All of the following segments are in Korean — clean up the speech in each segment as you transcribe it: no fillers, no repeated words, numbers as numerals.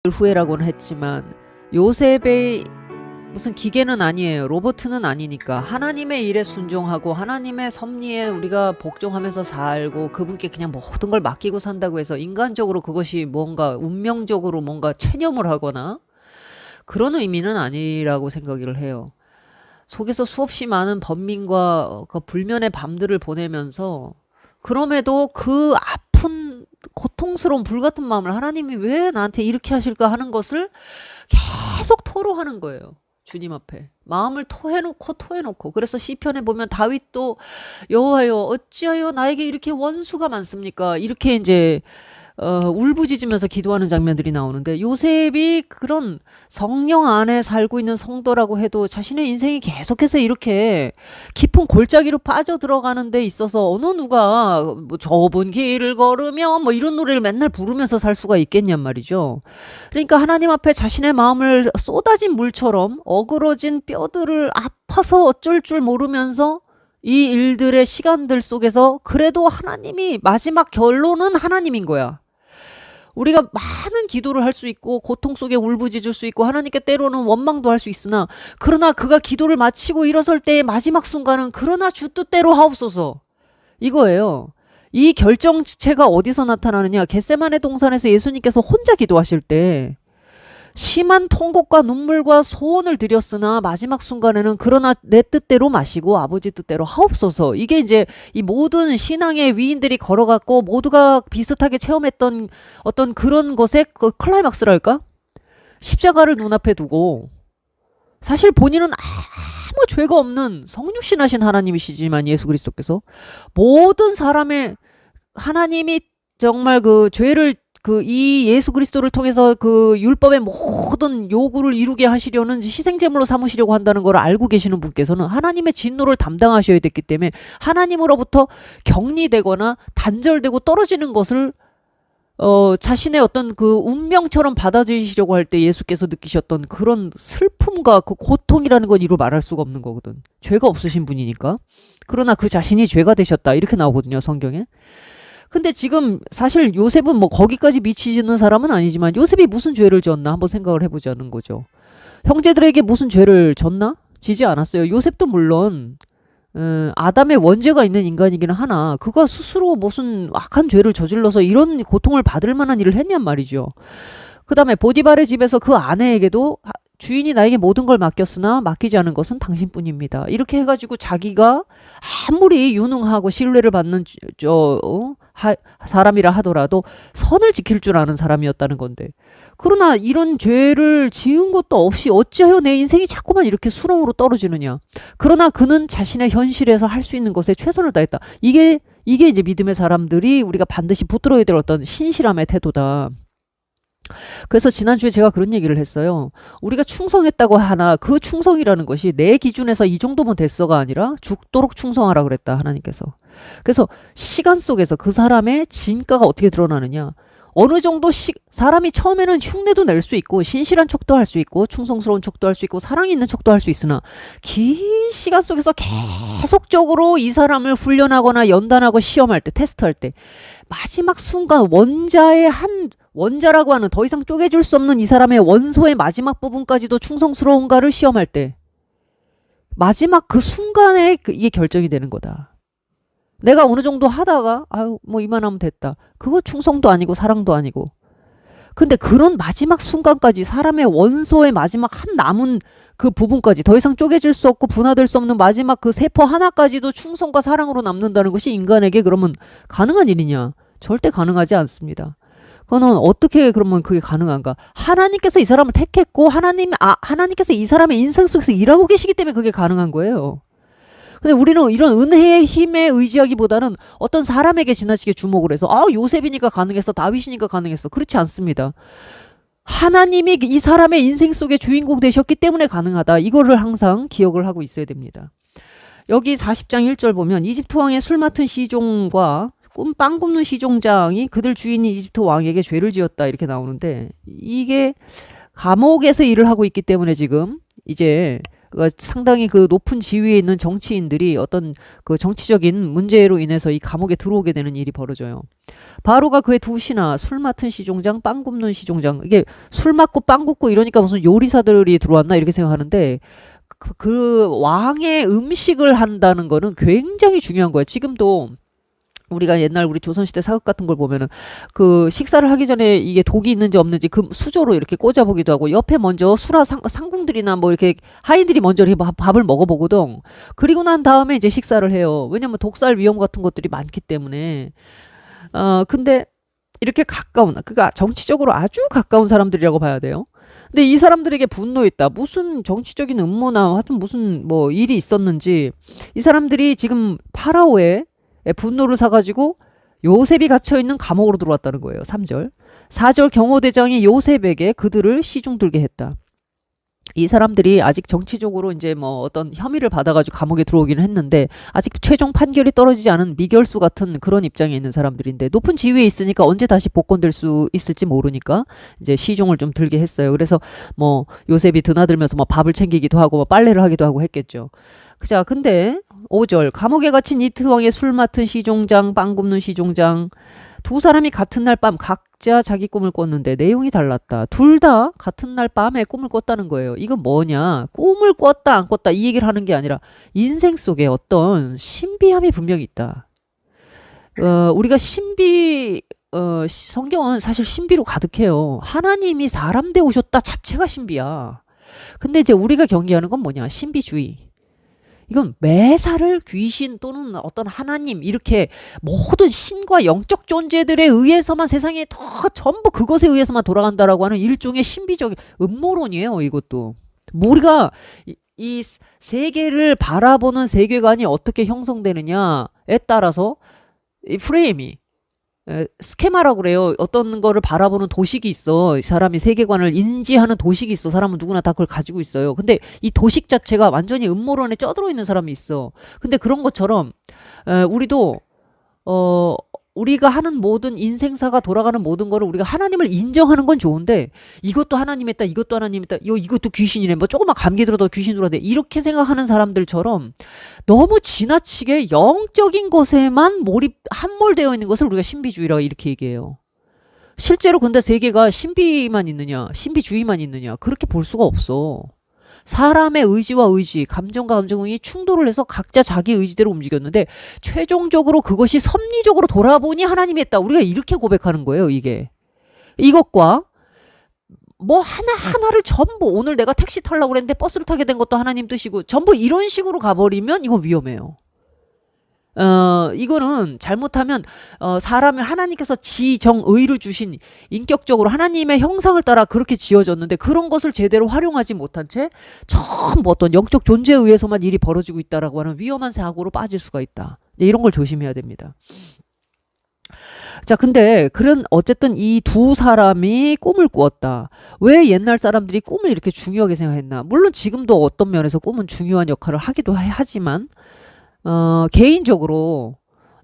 후회라고는 했지만 요셉의 무슨 기계는 아니에요. 로봇은 아니니까 하나님의 일에 순종하고 하나님의 섭리에 우리가 복종하면서 살고 그분께 그냥 모든 걸 맡기고 산다고 해서 인간적으로 그것이 뭔가 운명적으로 뭔가 체념을 하거나 그런 의미는 아니라고 생각을 해요. 속에서 수없이 많은 번민과 그 불면의 밤들을 보내면서 그럼에도 그 아픈 고통스러운 불같은 마음을 하나님이 왜 나한테 이렇게 하실까 하는 것을 계속 토로하는 거예요. 주님 앞에 마음을 토해놓고 그래서 시편에 보면 다윗도 여호와여 어찌하여 나에게 이렇게 원수가 많습니까? 이렇게 이제 울부짖으면서 기도하는 장면들이 나오는데 요셉이 그런 성령 안에 살고 있는 성도라고 해도 자신의 인생이 계속해서 이렇게 깊은 골짜기로 빠져들어가는 데 있어서 어느 누가 뭐 좁은 길을 걸으며 뭐 이런 노래를 맨날 부르면서 살 수가 있겠냔 말이죠. 그러니까 하나님 앞에 자신의 마음을 쏟아진 물처럼 어그러진 뼈들을 아파서 어쩔 줄 모르면서 이 일들의 시간들 속에서 그래도 하나님이 마지막 결론은 하나님인 거야. 우리가 많은 기도를 할 수 있고 고통 속에 울부짖을 수 있고 하나님께 때로는 원망도 할 수 있으나 그러나 그가 기도를 마치고 일어설 때의 마지막 순간은 그러나 주 뜻대로 하옵소서 이거예요. 이 결정체가 어디서 나타나느냐. 겟세마네 동산에서 예수님께서 혼자 기도하실 때 심한 통곡과 눈물과 소원을 드렸으나 마지막 순간에는 그러나 내 뜻대로 마시고 아버지 뜻대로 하옵소서. 이게 이제 이 모든 신앙의 위인들이 걸어갔고 모두가 비슷하게 체험했던 어떤 그런 것의 그 클라이막스랄까? 십자가를 눈앞에 두고 사실 본인은 아무 죄가 없는 성육신하신 하나님이시지만 예수 그리스도께서 모든 사람의 하나님이 정말 그 죄를 이 예수 그리스도를 통해서 그 율법의 모든 요구를 이루게 하시려는 희생제물로 삼으시려고 한다는 걸 알고 계시는 분께서는 하나님의 진노를 담당하셔야 됐기 때문에 하나님으로부터 격리되거나 단절되고 떨어지는 것을 자신의 어떤 그 운명처럼 받아들이시려고 할 때 예수께서 느끼셨던 그런 슬픔과 그 고통이라는 건 이루 말할 수가 없는 거거든. 죄가 없으신 분이니까. 그러나 그 자신이 죄가 되셨다 이렇게 나오거든요, 성경에. 근데 지금 사실 요셉은 뭐 거기까지 미치지는 사람은 아니지만 요셉이 무슨 죄를 지었나 한번 생각을 해보자는 거죠. 형제들에게 무슨 죄를 졌나? 지지 않았어요. 요셉도 물론 아담의 원죄가 있는 인간이기는 하나 그가 스스로 무슨 악한 죄를 저질러서 이런 고통을 받을 만한 일을 했냔 말이죠. 그 다음에 보디발의 집에서 그 아내에게도 주인이 나에게 모든 걸 맡겼으나 맡기지 않은 것은 당신뿐입니다. 이렇게 해가지고 자기가 아무리 유능하고 신뢰를 받는 사람이라 하더라도 선을 지킬 줄 아는 사람이었다는 건데 그러나 이런 죄를 지은 것도 없이 어찌하여 내 인생이 자꾸만 이렇게 수렁으로 떨어지느냐. 그러나 그는 자신의 현실에서 할 수 있는 것에 최선을 다했다. 이게 이제 믿음의 사람들이 우리가 반드시 붙들어야 될 어떤 신실함의 태도다. 그래서 지난주에 제가 그런 얘기를 했어요. 우리가 충성했다고 하나 그 충성이라는 것이 내 기준에서 이 정도면 됐어가 아니라 죽도록 충성하라 그랬다 하나님께서. 그래서 시간 속에서 그 사람의 진가가 어떻게 드러나느냐. 어느 정도 사람이 처음에는 흉내도 낼 수 있고 신실한 척도 할 수 있고 충성스러운 척도 할 수 있고 사랑이 있는 척도 할 수 있으나 긴 시간 속에서 계속적으로 이 사람을 훈련하거나 연단하고 시험할 때 테스트할 때 마지막 순간 원자라고 하는 더 이상 쪼개줄 수 없는 이 사람의 원소의 마지막 부분까지도 충성스러운가를 시험할 때 마지막 그 순간에 이게 결정이 되는 거다. 내가 어느 정도 하다가 아유 뭐 이만하면 됐다. 그거 충성도 아니고 사랑도 아니고. 근데 그런 마지막 순간까지 사람의 원소의 마지막 한 남은 그 부분까지 더 이상 쪼개질 수 없고 분화될 수 없는 마지막 그 세포 하나까지도 충성과 사랑으로 남는다는 것이 인간에게 그러면 가능한 일이냐? 절대 가능하지 않습니다. 그거는 어떻게 그러면 그게 가능한가? 하나님께서 이 사람을 택했고 하나님께서 이 사람의 인생 속에서 일하고 계시기 때문에 그게 가능한 거예요. 근데 우리는 이런 은혜의 힘에 의지하기보다는 어떤 사람에게 지나치게 주목을 해서 요셉이니까 가능했어, 다윗이니까 가능했어. 그렇지 않습니다. 하나님이 이 사람의 인생 속의 주인공 되셨기 때문에 가능하다. 이거를 항상 기억을 하고 있어야 됩니다. 여기 40장 1절 보면 이집트 왕의 술 맡은 시종과 빵 굽는 시종장이 그들 주인이 이집트 왕에게 죄를 지었다 이렇게 나오는데 이게 감옥에서 일을 하고 있기 때문에 지금 이제 그러니까 상당히 그 높은 지위에 있는 정치인들이 어떤 그 정치적인 문제로 인해서 이 감옥에 들어오게 되는 일이 벌어져요. 바로가 그의 두 신하, 술 맡은 시종장, 빵 굽는 시종장. 이게 술 맡고 빵 굽고 이러니까 무슨 요리사들이 들어왔나 이렇게 생각하는데 그 왕의 음식을 한다는 거는 굉장히 중요한 거예요. 지금도 우리가 옛날 우리 조선시대 사극 같은 걸 보면은 그 식사를 하기 전에 이게 독이 있는지 없는지 그 수저로 이렇게 꽂아보기도 하고 옆에 먼저 수라 상궁들이나 뭐 이렇게 하인들이 먼저 이렇게 밥을 먹어보거든. 그리고 난 다음에 이제 식사를 해요. 왜냐면 독살 위험 같은 것들이 많기 때문에. 근데 이렇게 가까운, 그러니까 정치적으로 아주 가까운 사람들이라고 봐야 돼요. 근데 이 사람들에게 분노했다. 무슨 정치적인 음모나 하여튼 무슨 뭐 일이 있었는지 이 사람들이 지금 파라오의 분노를 사가지고 요셉이 갇혀있는 감옥으로 들어왔다는 거예요. 3절. 4절 경호대장이 요셉에게 그들을 시중 들게 했다. 이 사람들이 아직 정치적으로 이제 뭐 어떤 혐의를 받아가지고 감옥에 들어오기는 했는데 아직 최종 판결이 떨어지지 않은 미결수 같은 그런 입장에 있는 사람들인데 높은 지위에 있으니까 언제 다시 복권될 수 있을지 모르니까 이제 시종을 좀 들게 했어요. 그래서 뭐 요셉이 드나들면서 뭐 밥을 챙기기도 하고 뭐 빨래를 하기도 하고 했겠죠. 자, 근데 5절 감옥에 갇힌 입트왕의 술 맡은 시종장, 빵 굽는 시종장 두 사람이 같은 날 밤 각자 자기 꿈을 꿨는데 내용이 달랐다. 둘 다 같은 날 밤에 꿈을 꿨다는 거예요. 이건 뭐냐? 꿈을 꿨다 안 꿨다 이 얘기를 하는 게 아니라 인생 속에 어떤 신비함이 분명히 있다. 우리가 성경은 사실 신비로 가득해요. 하나님이 사람 돼 오셨다 자체가 신비야. 근데 이제 우리가 경계하는 건 뭐냐? 신비주의. 이건 매사를 귀신 또는 어떤 하나님 이렇게 모든 신과 영적 존재들에 의해서만 세상에 더 전부 그것에 의해서만 돌아간다라고 하는 일종의 신비적인 음모론이에요. 이것도. 우리가 이 세계를 바라보는 세계관이 어떻게 형성되느냐에 따라서 이 프레임이 스케마라고 그래요. 어떤 거를 바라보는 도식이 있어. 사람이 세계관을 인지하는 도식이 있어. 사람은 누구나 다 그걸 가지고 있어요. 근데 이 도식 자체가 완전히 음모론에 쩌들어 있는 사람이 있어. 근데 그런 것처럼 우리도 우리가 하는 모든 인생사가 돌아가는 모든 거를 우리가 하나님을 인정하는 건 좋은데 이것도 하나님 했다 이것도 하나님 했다 이것도 귀신이네 뭐 조금만 감기 들어도 귀신 들어도 이렇게 생각하는 사람들처럼 너무 지나치게 영적인 것에만 함몰되어 있는 것을 우리가 신비주의라고 이렇게 얘기해요. 실제로 근데 세계가 신비만 있느냐 신비주의만 있느냐 그렇게 볼 수가 없어. 사람의 의지와 의지, 감정과 감정이 충돌을 해서 각자 자기 의지대로 움직였는데 최종적으로 그것이 섭리적으로 돌아보니 하나님이 했다. 우리가 이렇게 고백하는 거예요. 이게. 이것과 뭐 하나하나를 전부 오늘 내가 택시 타려고 그랬는데 버스를 타게 된 것도 하나님 뜻이고 전부 이런 식으로 가버리면 이건 위험해요. 이거는 잘못하면 사람을 하나님께서 지정의를 주신 인격적으로 하나님의 형상을 따라 그렇게 지어졌는데 그런 것을 제대로 활용하지 못한 채 전부 어떤 영적 존재에 의해서만 일이 벌어지고 있다라고 하는 위험한 사고로 빠질 수가 있다. 이런 걸 조심해야 됩니다. 자, 근데 어쨌든 이 두 사람이 꿈을 꾸었다. 왜 옛날 사람들이 꿈을 이렇게 중요하게 생각했나? 물론 지금도 어떤 면에서 꿈은 중요한 역할을 하기도 하지만 개인적으로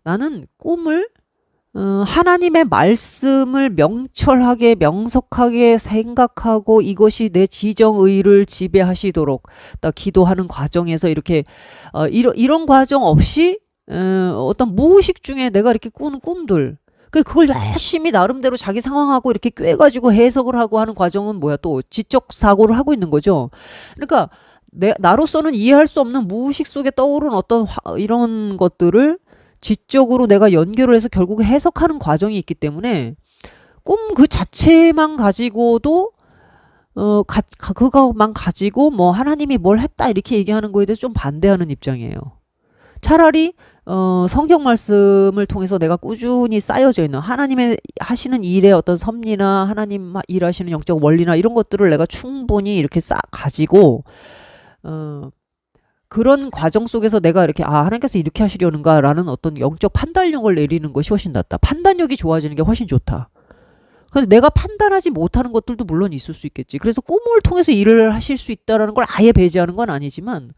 나는 꿈을 하나님의 말씀을 명철하게 명석하게 생각하고 이것이 내 지정의를 지배하시도록 기도하는 과정에서 이렇게 이런 과정 없이 어떤 무의식 중에 내가 이렇게 꾸는 꿈들 그걸 열심히 나름대로 자기 상황하고 이렇게 꿰가지고 해석을 하고 하는 과정은 뭐야 또 지적 사고를 하고 있는 거죠. 그러니까 나로서는 이해할 수 없는 무의식 속에 떠오른 어떤 이런 것들을 지적으로 내가 연결을 해서 결국 해석하는 과정이 있기 때문에 꿈 그 자체만 가지고도 그거만 가지고 뭐 하나님이 뭘 했다 이렇게 얘기하는 거에 대해서 좀 반대하는 입장이에요. 차라리 성경 말씀을 통해서 내가 꾸준히 쌓여져 있는 하나님의 하시는 일의 어떤 섭리나 하나님 일하시는 영적 원리나 이런 것들을 내가 충분히 이렇게 가지고 그런 과정 속에서 내가 이렇게 하나님께서 이렇게 하시려는가라는 어떤 영적 판단력을 내리는 것이 훨씬 낫다. 판단력이 좋아지는 게 훨씬 좋다. 근데 내가 판단하지 못하는 것들도 물론 있을 수 있겠지. 그래서 꿈을 통해서 일을 하실 수 있다라는 걸 아예 배제하는 건 아니지만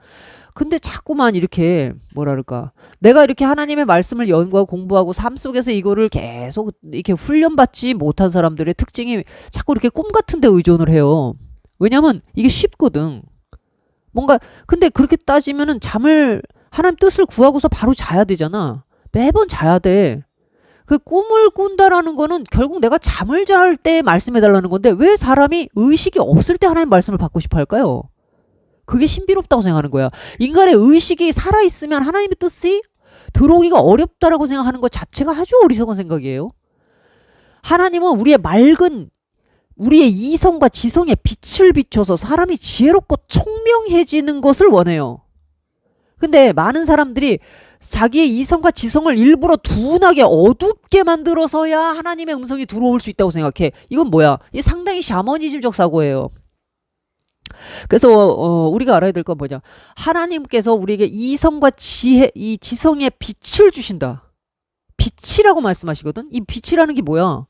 근데 자꾸만 이렇게 뭐랄까 내가 이렇게 하나님의 말씀을 연구하고 공부하고 삶 속에서 이거를 계속 이렇게 훈련받지 못한 사람들의 특징이 자꾸 이렇게 꿈 같은 데 의존을 해요. 왜냐면 이게 쉽거든. 뭔가 근데 그렇게 따지면은 잠을 하나님 뜻을 구하고서 바로 자야 되잖아. 매번 자야 돼. 그 꿈을 꾼다라는 거는 결국 내가 잠을 잘 때 말씀해달라는 건데 왜 사람이 의식이 없을 때 하나님 말씀을 받고 싶어 할까요? 그게 신비롭다고 생각하는 거야. 인간의 의식이 살아있으면 하나님의 뜻이 들어오기가 어렵다라고 생각하는 것 자체가 아주 어리석은 생각이에요. 하나님은 우리의 맑은 우리의 이성과 지성에 빛을 비춰서 사람이 지혜롭고 총명해지는 것을 원해요. 근데 많은 사람들이 자기의 이성과 지성을 일부러 둔하게 어둡게 만들어서야 하나님의 음성이 들어올 수 있다고 생각해. 이건 뭐야? 이 상당히 샤머니즘적 사고예요. 그래서 우리가 알아야 될 건 뭐냐? 하나님께서 우리에게 이성과 지혜, 이 지성의 빛을 주신다. 빛이라고 말씀하시거든. 이 빛이라는 게 뭐야?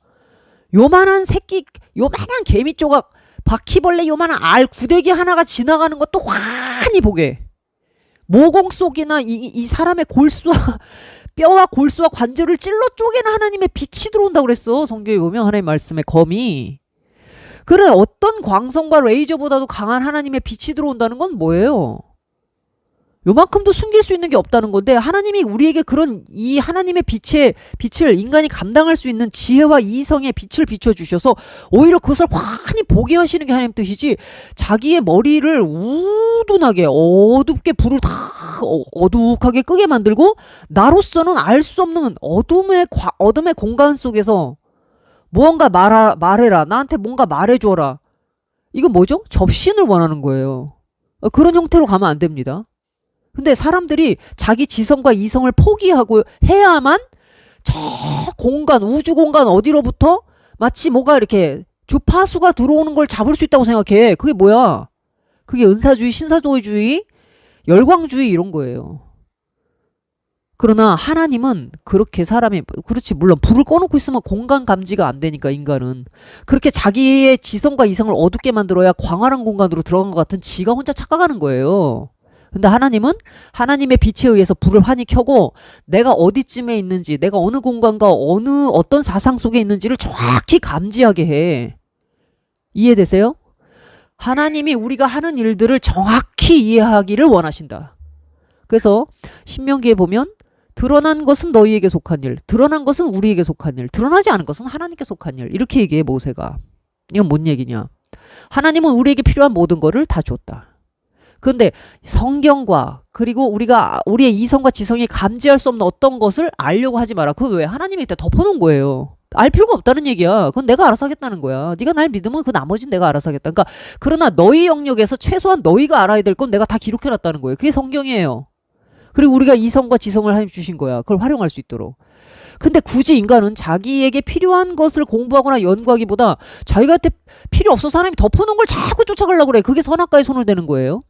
요만한 새끼, 요만한 개미 조각, 바퀴벌레 요만한 알 구데기 하나가 지나가는 것도 환히 보게. 모공 속이나 이 사람의 골수와 뼈와 골수와 관절을 찔러 쪼개는 하나님의 빛이 들어온다고 그랬어. 성경에 보면 하나님 말씀의 검이. 그래 어떤 광선과 레이저보다도 강한 하나님의 빛이 들어온다는 건 뭐예요? 요만큼도 숨길 수 있는 게 없다는 건데 하나님이 우리에게 그런 이 하나님의 빛을 인간이 감당할 수 있는 지혜와 이성의 빛을 비춰주셔서 오히려 그것을 환히 보게 하시는 게 하나님 뜻이지 자기의 머리를 우둔하게 어둡게 불을 다 어둑하게 끄게 만들고 나로서는 알 수 없는 어둠의 공간 속에서 무언가 말해라 나한테 뭔가 말해줘라 이건 뭐죠? 접신을 원하는 거예요. 그런 형태로 가면 안 됩니다. 근데 사람들이 자기 지성과 이성을 포기하고 해야만 저 공간, 우주 공간 어디로부터 마치 뭐가 이렇게 주파수가 들어오는 걸 잡을 수 있다고 생각해. 그게 뭐야? 그게 은사주의, 신사도주의, 열광주의 이런 거예요. 그러나 하나님은 그렇게 사람이 그렇지 물론 불을 꺼놓고 있으면 공간 감지가 안 되니까 인간은 그렇게 자기의 지성과 이성을 어둡게 만들어야 광활한 공간으로 들어간 것 같은 지가 혼자 착각하는 거예요. 근데 하나님은 하나님의 빛에 의해서 불을 환히 켜고 내가 어디쯤에 있는지 내가 어느 공간과 어떤 사상 속에 있는지를 정확히 감지하게 해. 이해되세요? 하나님이 우리가 하는 일들을 정확히 이해하기를 원하신다. 그래서 신명기에 보면 드러난 것은 너희에게 속한 일, 드러난 것은 우리에게 속한 일, 드러나지 않은 것은 하나님께 속한 일 이렇게 얘기해 모세가. 이건 뭔 얘기냐? 하나님은 우리에게 필요한 모든 거를 다 줬다. 그런데 성경과 그리고 우리의 이성과 지성이 감지할 수 없는 어떤 것을 알려고 하지 마라. 그건 왜? 하나님이 그때 덮어놓은 거예요. 알 필요가 없다는 얘기야. 그건 내가 알아서 하겠다는 거야. 네가 날 믿으면 그 나머지는 내가 알아서 하겠다. 그러니까 그러나 너희 영역에서 최소한 너희가 알아야 될 건 내가 다 기록해놨다는 거예요. 그게 성경이에요. 그리고 우리가 이성과 지성을 하나님 주신 거야. 그걸 활용할 수 있도록. 근데 굳이 인간은 자기에게 필요한 것을 공부하거나 연구하기보다 자기한테 필요 없어서 하나님이 덮어놓은 걸 자꾸 쫓아가려고 그래. 그게 선악과에 손을 대는 거예요.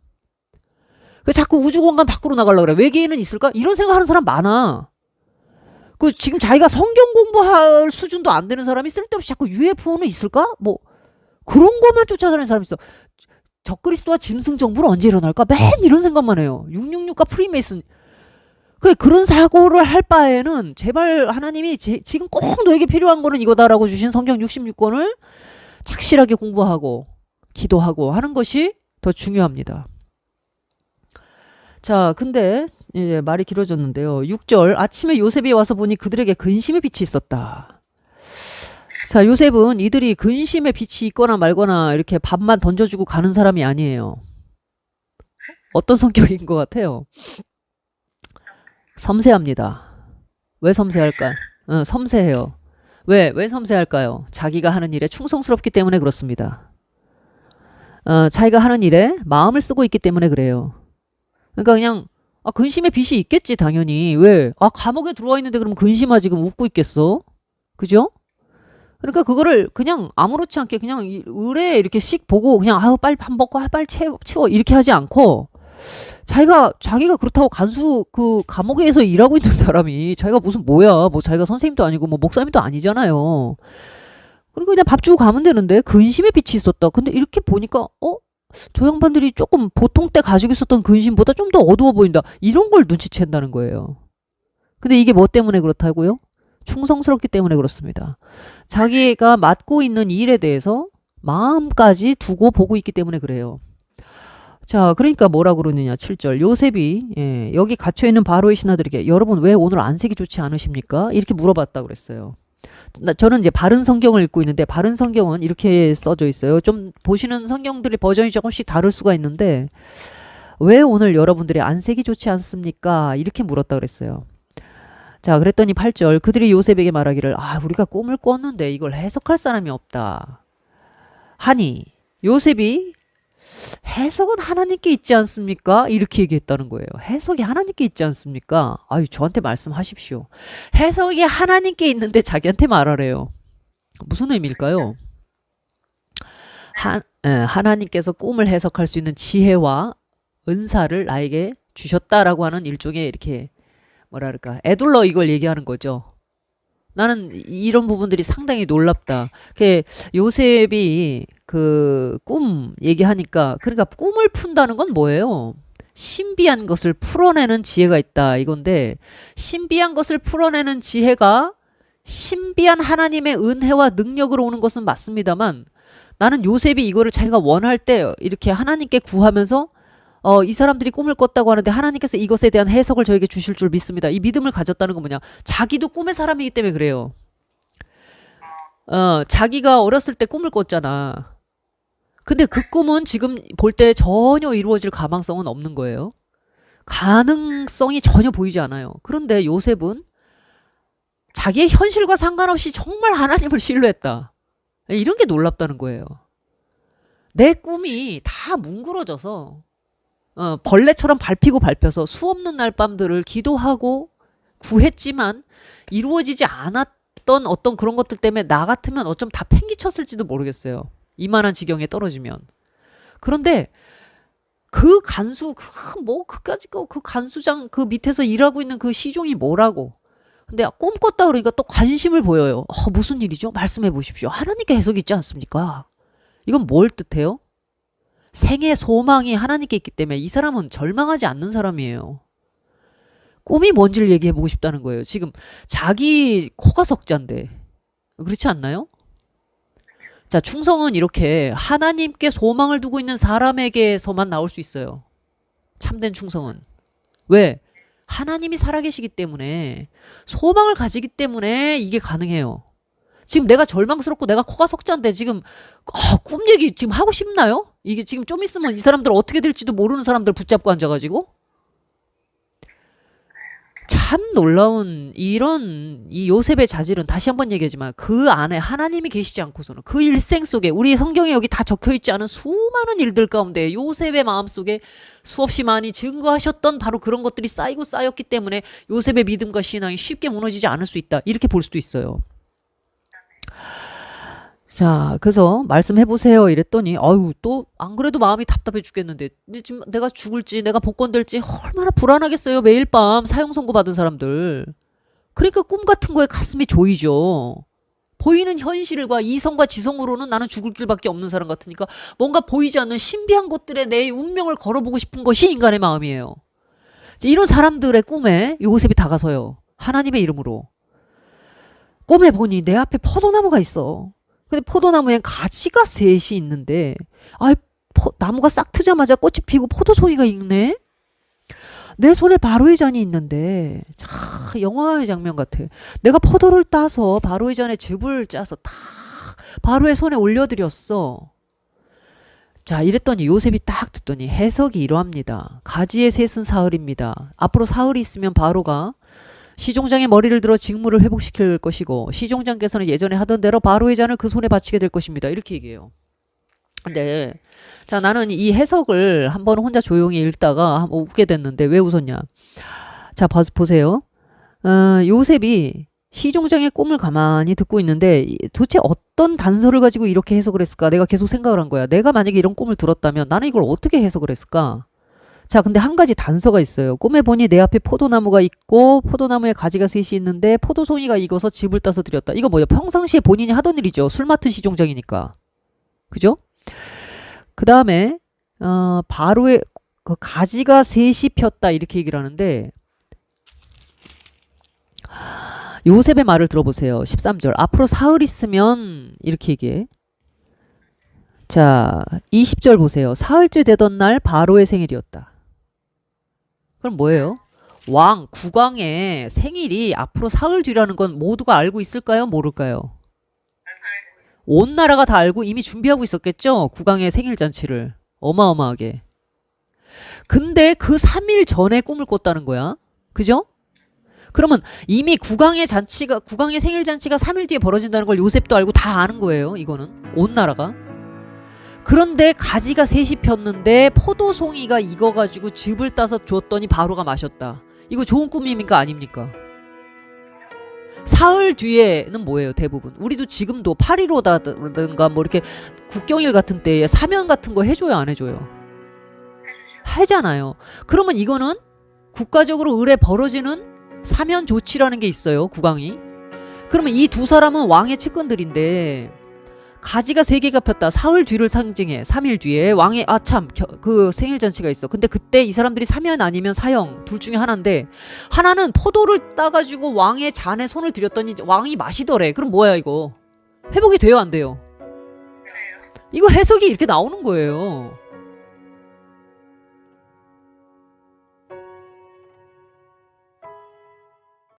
그 자꾸 우주공간 밖으로 나가려고 그래. 외계인은 있을까? 이런 생각하는 사람 많아. 그 지금 자기가 성경 공부할 수준도 안 되는 사람이 쓸데없이 자꾸 UFO는 있을까? 뭐 그런 것만 쫓아다니는 사람이 있어. 적그리스도와 짐승 정부는 언제 일어날까? 맨 이런 생각만 해요. 666과 프리메이슨. 그런 사고를 할 바에는 제발 하나님이 지금 꼭 너에게 필요한 거는 이거다라고 주신 성경 66권을 착실하게 공부하고 기도하고 하는 것이 더 중요합니다. 자, 근데 이제 말이 길어졌는데요. 6절 아침에 요셉이 와서 보니 그들에게 근심의 빛이 있었다. 자, 요셉은 이들이 근심의 빛이 있거나 말거나 이렇게 밥만 던져주고 가는 사람이 아니에요. 어떤 성격인 것 같아요? 섬세합니다. 왜 섬세할까? 섬세해요. 왜 섬세할까요? 자기가 하는 일에 충성스럽기 때문에 그렇습니다. 자기가 하는 일에 마음을 쓰고 있기 때문에 그래요. 그러니까 그냥 근심의 빛이 있겠지 당연히. 왜? 감옥에 들어와 있는데 그러면 근심하지 그럼 웃고 있겠어? 그죠? 그러니까 그거를 그냥 아무렇지 않게 그냥 의뢰 이렇게 씩 보고 그냥 빨리 밥 먹고 빨리 치워 이렇게 하지 않고 자기가 그렇다고 그 감옥에서 일하고 있는 사람이 자기가 무슨 뭐야 뭐 자기가 선생님도 아니고 뭐 목사님도 아니잖아요. 그리고 그냥 밥 주고 가면 되는데 근심의 빛이 있었다. 근데 이렇게 보니까 저 양반들이 조금 보통 때 가지고 있었던 근심보다 좀 더 어두워 보인다. 이런 걸 눈치챈다는 거예요. 근데 이게 뭐 때문에 그렇다고요? 충성스럽기 때문에 그렇습니다. 자기가 맡고 있는 일에 대해서 마음까지 두고 보고 있기 때문에 그래요. 자, 그러니까 뭐라 그러느냐. 7절. 요셉이 여기 갇혀 있는 바로의 신하들에게 여러분 왜 오늘 안색이 좋지 않으십니까? 이렇게 물어봤다 그랬어요. 저는 이제 바른 성경을 읽고 있는데 바른 성경은 이렇게 써져 있어요. 좀 보시는 성경들이 버전이 조금씩 다를 수가 있는데 왜 오늘 여러분들의 안색이 좋지 않습니까? 이렇게 물었다 그랬어요. 자, 그랬더니 8절. 그들이 요셉에게 말하기를 우리가 꿈을 꿨는데 이걸 해석할 사람이 없다. 하니 요셉이 해석은 하나님께 있지 않습니까? 이렇게 얘기했다는 거예요. 해석이 하나님께 있지 않습니까? 저한테 말씀하십시오. 해석이 하나님께 있는데 자기한테 말하래요. 무슨 의미일까요? 하나님께서 꿈을 해석할 수 있는 지혜와 은사를 나에게 주셨다라고 하는 일종의 이렇게 뭐랄까 애둘러 이걸 얘기하는 거죠. 나는 이런 부분들이 상당히 놀랍다. 요셉이 그 꿈 얘기하니까 그러니까 꿈을 푼다는 건 뭐예요? 신비한 것을 풀어내는 지혜가 있다 이건데 신비한 것을 풀어내는 지혜가 신비한 하나님의 은혜와 능력으로 오는 것은 맞습니다만 나는 요셉이 이거를 자기가 원할 때 이렇게 하나님께 구하면서 이 사람들이 꿈을 꿨다고 하는데 하나님께서 이것에 대한 해석을 저에게 주실 줄 믿습니다. 이 믿음을 가졌다는 건 뭐냐? 자기도 꿈의 사람이기 때문에 그래요. 자기가 어렸을 때 꿈을 꿨잖아. 근데 그 꿈은 지금 볼 때 전혀 이루어질 가망성은 없는 거예요. 가능성이 전혀 보이지 않아요. 그런데 요셉은 자기의 현실과 상관없이 정말 하나님을 신뢰했다. 이런 게 놀랍다는 거예요. 내 꿈이 다 뭉그러져서 벌레처럼 밟히고 밟혀서 수없는 날 밤들을 기도하고 구했지만 이루어지지 않았던 어떤 그런 것들 때문에 나 같으면 어쩜 다 팽개쳤을지도 모르겠어요. 이만한 지경에 떨어지면. 그런데 그 간수 그까짓 거 그 간수장 그 밑에서 일하고 있는 그 시종이 뭐라고. 근데 꿈 꿨다 그러니까 또 관심을 보여요. 무슨 일이죠? 말씀해 보십시오. 하나님께 해석이 있지 않습니까? 이건 뭘 뜻해요? 생의 소망이 하나님께 있기 때문에 이 사람은 절망하지 않는 사람이에요. 꿈이 뭔지를 얘기해 보고 싶다는 거예요. 지금 자기 코가 석자인데 그렇지 않나요? 자, 충성은 이렇게 하나님께 소망을 두고 있는 사람에게서만 나올 수 있어요. 참된 충성은. 왜? 하나님이 살아계시기 때문에 소망을 가지기 때문에 이게 가능해요. 지금 내가 절망스럽고 내가 코가 석자인데 지금 꿈 얘기 지금 하고 싶나요? 이게 지금 좀 있으면 이 사람들 어떻게 될지도 모르는 사람들 붙잡고 앉아가지고 참 놀라운 이런 이 요셉의 자질은 다시 한번 얘기하지만 그 안에 하나님이 계시지 않고서는 그 일생 속에 우리 성경에 여기 다 적혀있지 않은 수많은 일들 가운데 요셉의 마음속에 수없이 많이 증거하셨던 바로 그런 것들이 쌓이고 쌓였기 때문에 요셉의 믿음과 신앙이 쉽게 무너지지 않을 수 있다 이렇게 볼 수도 있어요. 자, 그래서 말씀해보세요 이랬더니 또 안 그래도 마음이 답답해 죽겠는데 지금 내가 죽을지 내가 복권될지 얼마나 불안하겠어요. 매일 밤 사형 선고 받은 사람들. 그러니까 꿈 같은 거에 가슴이 조이죠. 보이는 현실과 이성과 지성으로는 나는 죽을 길밖에 없는 사람 같으니까 뭔가 보이지 않는 신비한 것들에 내 운명을 걸어보고 싶은 것이 인간의 마음이에요. 이런 사람들의 꿈에 요셉이 다가서요. 하나님의 이름으로. 꿈에 보니 내 앞에 포도나무가 있어. 근데 포도나무엔 가지가 셋이 있는데 나무가 싹 트자마자 꽃이 피고 포도송이가 있네. 내 손에 바로의 잔이 있는데 영화의 장면 같아. 내가 포도를 따서 바로의 잔에 즙을 짜서 다 바로의 손에 올려드렸어. 자, 이랬더니 요셉이 딱 듣더니 해석이 이러합니다. 가지의 셋은 사흘입니다. 앞으로 사흘이 있으면 바로가 시종장의 머리를 들어 직무를 회복시킬 것이고 시종장께서는 예전에 하던 대로 바로의 잔을 그 손에 바치게 될 것입니다. 이렇게 얘기해요. 근데 자, 나는 이 해석을 한번 혼자 조용히 읽다가 한번 웃게 됐는데 왜 웃었냐. 자, 보세요. 요셉이 시종장의 꿈을 가만히 듣고 있는데 도대체 어떤 단서를 가지고 이렇게 해석을 했을까? 내가 계속 생각을 한 거야. 내가 만약에 이런 꿈을 들었다면 나는 이걸 어떻게 해석을 했을까? 자, 근데 한 가지 단서가 있어요. 꿈에 보니 내 앞에 포도나무가 있고 포도나무에 가지가 셋이 있는데 포도송이가 익어서 즙을 따서 드렸다. 이거 뭐야? 평상시에 본인이 하던 일이죠. 술 맡은 시종장이니까. 그죠? 그 다음에 바로의 그 가지가 셋이 폈다 이렇게 얘기를 하는데 요셉의 말을 들어보세요. 13절. 앞으로 사흘 있으면 이렇게 얘기해. 자, 20절 보세요. 사흘째 되던 날 바로의 생일이었다. 그럼 뭐예요? 왕, 국왕의 생일이 앞으로 사흘 뒤라는 건 모두가 알고 있을까요? 모를까요? 온 나라가 다 알고 이미 준비하고 있었겠죠? 국왕의 생일 잔치를. 어마어마하게. 근데 그 3일 전에 꿈을 꿨다는 거야. 그죠? 그러면 이미 국왕의 잔치가, 국왕의 생일 잔치가 3일 뒤에 벌어진다는 걸 요셉도 알고 다 아는 거예요. 이거는. 온 나라가. 그런데 가지가 셋이 폈는데 포도송이가 익어가지고 즙을 따서 줬더니 바로가 마셨다. 이거 좋은 꿈입니까? 아닙니까? 사흘 뒤에는 뭐예요? 대부분. 우리도 지금도 8.15다든가 뭐 이렇게 국경일 같은 때에 사면 같은 거 해줘요? 안 해줘요? 하잖아요. 그러면 이거는 국가적으로 을에 벌어지는 사면 조치라는 게 있어요. 국왕이. 그러면 이 두 사람은 왕의 측근들인데 가지가 3개가 폈다. 사흘 뒤를 상징해. 3일 뒤에 왕의 그 생일 잔치가 있어. 근데 그때 이 사람들이 사면 아니면 사형 둘 중에 하나인데 하나는 포도를 따가지고 왕의 잔에 손을 들였더니 왕이 마시더래. 그럼 뭐야 이거? 회복이 돼요 안 돼요? 이거 해석이 이렇게 나오는 거예요.